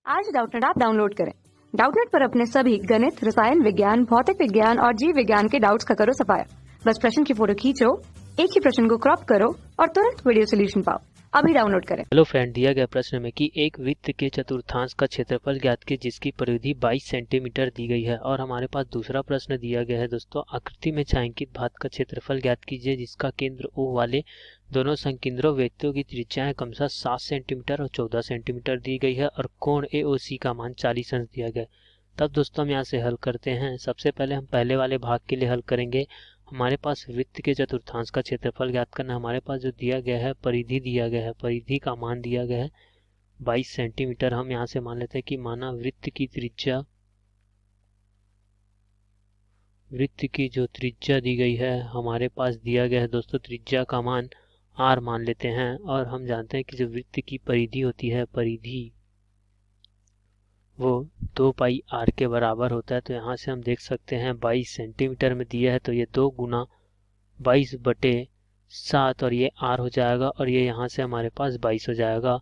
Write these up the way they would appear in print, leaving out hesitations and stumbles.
आज Doubtnut app download करें। Doubtnut पर अपने सभी गणित, रसायन विज्ञान, भौतिक विज्ञान और जीव विज्ञान के डाउट्स का करो सफाया। बस प्रश्न की फोटो खींचो, एक ही प्रश्न को क्रॉप करो और तुरंत वीडियो सोल्यूशन पाओ। अभी डाउनलोड करें। हेलो फ्रेंड, दिया गया प्रश्न में कि एक वृत्त के चतुर्थांश का क्षेत्रफल ज्ञात कीजिए जिसकी परिधि 22 सेंटीमीटर दी गई है। और हमारे पास दूसरा प्रश्न दिया गया है दोस्तों, आकृति में छायांकित भाग का क्षेत्रफल ज्ञात कीजिए जिसका केंद्र O वाले दोनों संकेंद्रों वृत्तों की त्रिज्याएं क्रमशः 7 सेंटीमीटर और 14 सेंटीमीटर दी गई है और कोण AOC का मान 40 अंश दिया गया। तब दोस्तों हम यहाँ से हल करते हैं। सबसे पहले हम पहले वाले भाग के लिए हल करेंगे। हमारे पास वृत्त के चतुर्थांश का क्षेत्रफल ज्ञात करना। हमारे पास जो दिया गया है परिधि दिया गया है, परिधि का मान दिया गया है 22 सेंटीमीटर। हम यहाँ से मान लेते हैं कि माना वृत्त की जो त्रिज्या दी गई है हमारे पास दिया गया है दोस्तों, त्रिज्या का मान r मान लेते हैं। और हम जानते हैं कि जो वृत्त की परिधि होती है, परिधि वो 2 पाई r के बराबर होता है। तो यहाँ से हम देख सकते हैं 22 सेंटीमीटर में दिया है तो ये 2 गुना 22/7 और ये r हो जाएगा और ये यहाँ से हमारे पास 22 हो जाएगा।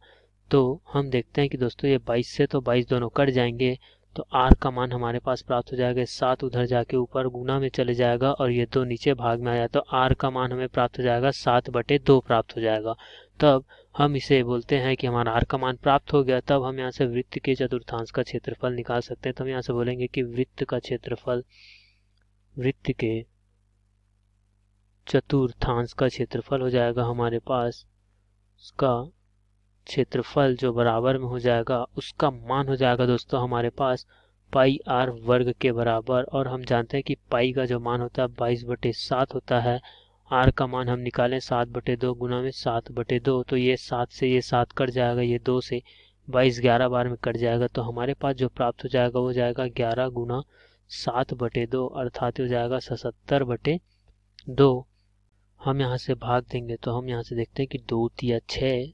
तो हम देखते हैं कि दोस्तों ये 22 से तो 22 दोनों कट जाएंगे तो r का मान हमारे पास प्राप्त हो जाएगा। 7 उधर जाके ऊपर गुना में चले जाएगा और ये 2 नीचे भाग में आ जाए तो r का मान हमें प्राप्त हो जाएगा 7/2 प्राप्त हो जाएगा। तब हम इसे बोलते हैं कि हमारा r का मान प्राप्त हो गया। तब हम यहाँ से वृत्त के चतुर्थांश का क्षेत्रफल निकाल सकते हैं। तो हम यहाँ से बोलेंगे कि वृत्त के चतुर्थांश का क्षेत्रफल हो जाएगा हमारे पास, उसका क्षेत्रफल जो बराबर में हो जाएगा उसका मान हो जाएगा दोस्तों हमारे पास पाई r वर्ग के बराबर। और हम जानते हैं कि पाई का जो मान होता है 22/7 होता है। r का मान हम निकालें 7/2 गुना में 7/2 तो ये 7 से ये 7 कट जाएगा, ये 2 से 22 11 बार में कट जाएगा। तो हमारे पास जो प्राप्त हो जाएगा वो जाएगा 11 गुना 7/2 अर्थात हो जाएगा 77/2। हम यहाँ से भाग देंगे तो हम यहाँ से देखते हैं कि 2 तिया 6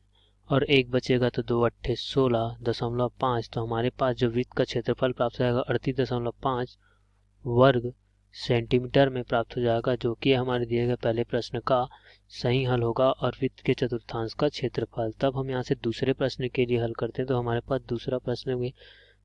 और 1 बचेगा तो 2 अट्ठे 16.5। तो हमारे पास जो वृत्त का क्षेत्रफल प्राप्त हो जाएगा 38.5 वर्ग सेंटीमीटर में प्राप्त हो जाएगा, जो कि हमारे दिए गए पहले प्रश्न का सही हल होगा और वृत्त के चतुर्थांश का क्षेत्रफल। तब हम यहाँ से दूसरे प्रश्न के लिए हल करते हैं। तो हमारे पास दूसरा प्रश्न में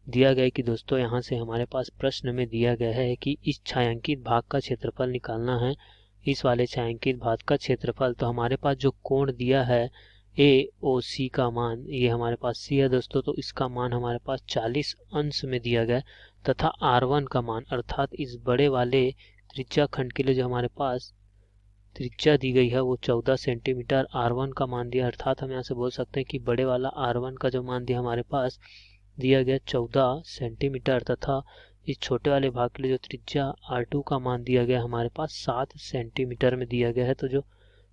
दिया गया है कि दोस्तों यहाँ से हमारे पास प्रश्न में दिया गया है कि इस छायांकित भाग का क्षेत्रफल निकालना है, इस वाले छायांकित भाग का क्षेत्रफल। तो हमारे पास जो कोण दिया है AOC का मान, ये हमारे पास C है दोस्तों, तो इसका मान हमारे पास 40 अंश में दिया गया तथा R1 का मान अर्थात इस बड़े वाले त्रिज्या खंड के लिए जो हमारे पास त्रिज्या दी गई है वो 14 सेंटीमीटर R1 का मान दिया। अर्थात हम यहाँ से बोल सकते हैं कि बड़े वाला R1 का जो मान दिया हमारे पास दिया गया 14 सेंटीमीटर तथा इस छोटे वाले भाग के लिए जो त्रिज्या R2 का मान दिया गया हमारे पास 7 सेंटीमीटर में दिया गया है। तो जो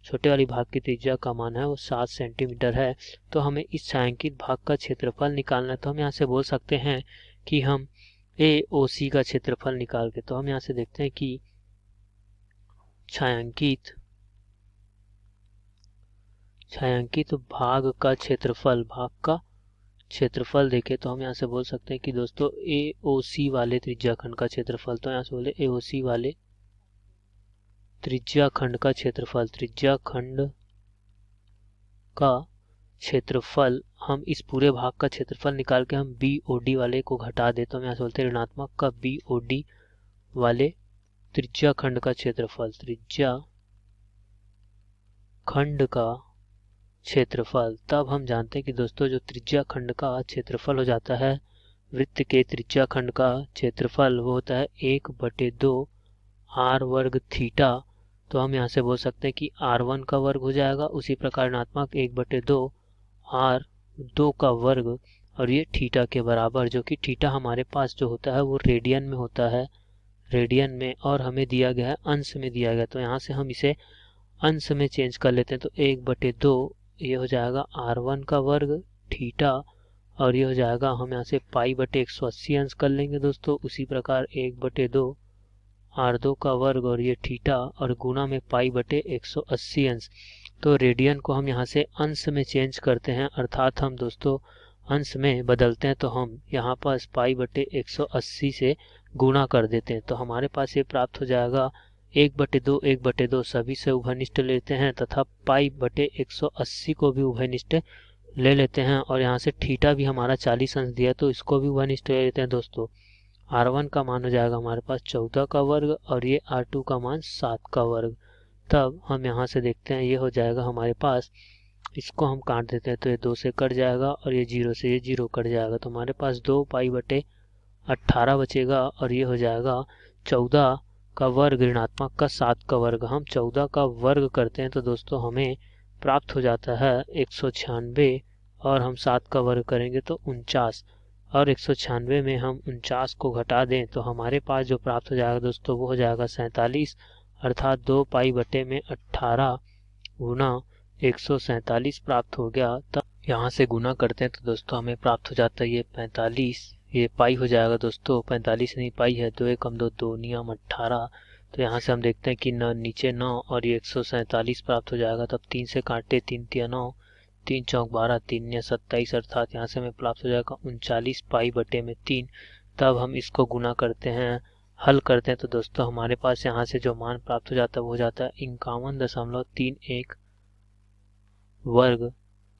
छोटे वाली भाग की त्रिज्या का मान है वो 7 सेंटीमीटर है। तो हमें इस छायांकित भाग का क्षेत्रफल निकालना है। तो हम यहाँ से बोल सकते हैं कि हम AOC का क्षेत्रफल निकाल के, तो हम यहाँ से देखते हैं कि छायांकित भाग का क्षेत्रफल देखें तो हम यहाँ से बोल सकते हैं कि दोस्तों AOC वाले त्रिज्या खंड का क्षेत्रफल, तो यहाँ से बोले AOC वाले त्रिज्या खंड का क्षेत्रफल हम इस पूरे भाग का क्षेत्रफल निकाल के हम BOD वाले को घटा दे तो हम यहाँ से बोलते हैं ऋणात्मक का BOD वाले त्रिज्या खंड का क्षेत्रफल, तब हम जानते हैं कि दोस्तों जो त्रिज्या खंड का क्षेत्रफल हो जाता है, वृत्त के त्रिज्या खंड का क्षेत्रफल वो होता है 1/2 r वर्ग थीटा। तो हम यहाँ से बोल सकते हैं कि R1 का वर्ग हो जाएगा, उसी प्रकार ऋणात्मक 1/2 R2 का वर्ग और ये थीटा के बराबर, जो कि थीटा हमारे पास जो होता है वो रेडियन में होता है, और हमें दिया गया है अंश में दिया गया। तो यहाँ से हम इसे अंश में चेंज कर लेते हैं। तो 1/2 ये हो जाएगा R1 का वर्ग थीटा और ये हो जाएगा, हम यहाँ से पाई/180 अंश कर लेंगे दोस्तों। उसी प्रकार 1/2 R2 का वर्ग और ये थीटा और गुना में पाई/180 अंश। तो रेडियन को हम यहाँ से अंश में चेंज करते हैं, अर्थात हम दोस्तों अंश में बदलते हैं। तो हम यहाँ पास पाई/180 से गुणा कर देते हैं। तो हमारे पास ये प्राप्त हो जाएगा 1/2 सभी से उभयनिष्ठ लेते हैं तथा पाई/180 को भी उभयनिष्ठ ले लेते हैं और यहाँ से थीटा भी हमारा 40 अंश दिया तो इसको भी 1:1 ले लेते हैं दोस्तों। R1 का मान हो जाएगा हमारे पास 14 का वर्ग और ये R2 का मान 7 का वर्ग। तब हम यहाँ से देखते हैं ये हो जाएगा हमारे पास, इसको हम काट देते हैं तो ये 2 से कट जाएगा और ये 0 से ये 0 कट जाएगा तो हमारे पास 2π/18 बचेगा और ये हो जाएगा 14 का वर्ग ऋणात्मक का 7 का वर्ग। हम 14 का वर्ग करते हैं तो दोस्तों हमें प्राप्त हो जाता है 196 और हम 7 का वर्ग करेंगे तो 49 और 196 में हम 49 को घटा दें तो हमारे पास जो प्राप्त हो जाएगा दोस्तों वो हो जाएगा 47 अर्थात 2π/18 गुना 147 प्राप्त हो गया। तब यहाँ से गुना करते हैं तो दोस्तों हमें प्राप्त हो जाता है ये 45, ये पाई हो जाएगा दोस्तों, 45 नहीं पाई है, 2 एकम 2 2 नियम 18। तो यहाँ से हम देखते हैं कि नीचे 9 और ये 147 प्राप्त हो जाएगा। तब 3 से काटे 3 तिया 9, 3 चौक 12, 3 या 27 अर्थात यहाँ से हमें प्राप्त हो जाएगा 39π/3। तब हम इसको गुना करते हैं, हल करते हैं तो दोस्तों हमारे पास यहाँ से जो मान प्राप्त हो जाता है वो हो जाता है 51.31 वर्ग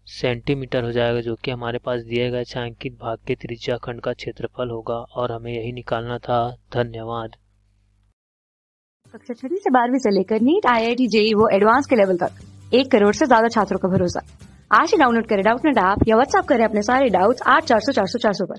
सेंटीमीटर हो जाएगा, जो कि हमारे पास दिए गए छायांकित भाग के त्रिज्या खंड का क्षेत्रफल होगा और हमें यही निकालना था। धन्यवाद। कक्षा 6वीं से 12वीं से लेकर नीट, IIT, JEE वो एडवांस के लेवल तक 1 करोड़ से ज्यादा छात्रों का भरोसा। आज ही डाउनलोड करें डाउटनेट ऐप या व्हाट्सएप करें अपने सारे डाउट्स 8400 400 400 पर।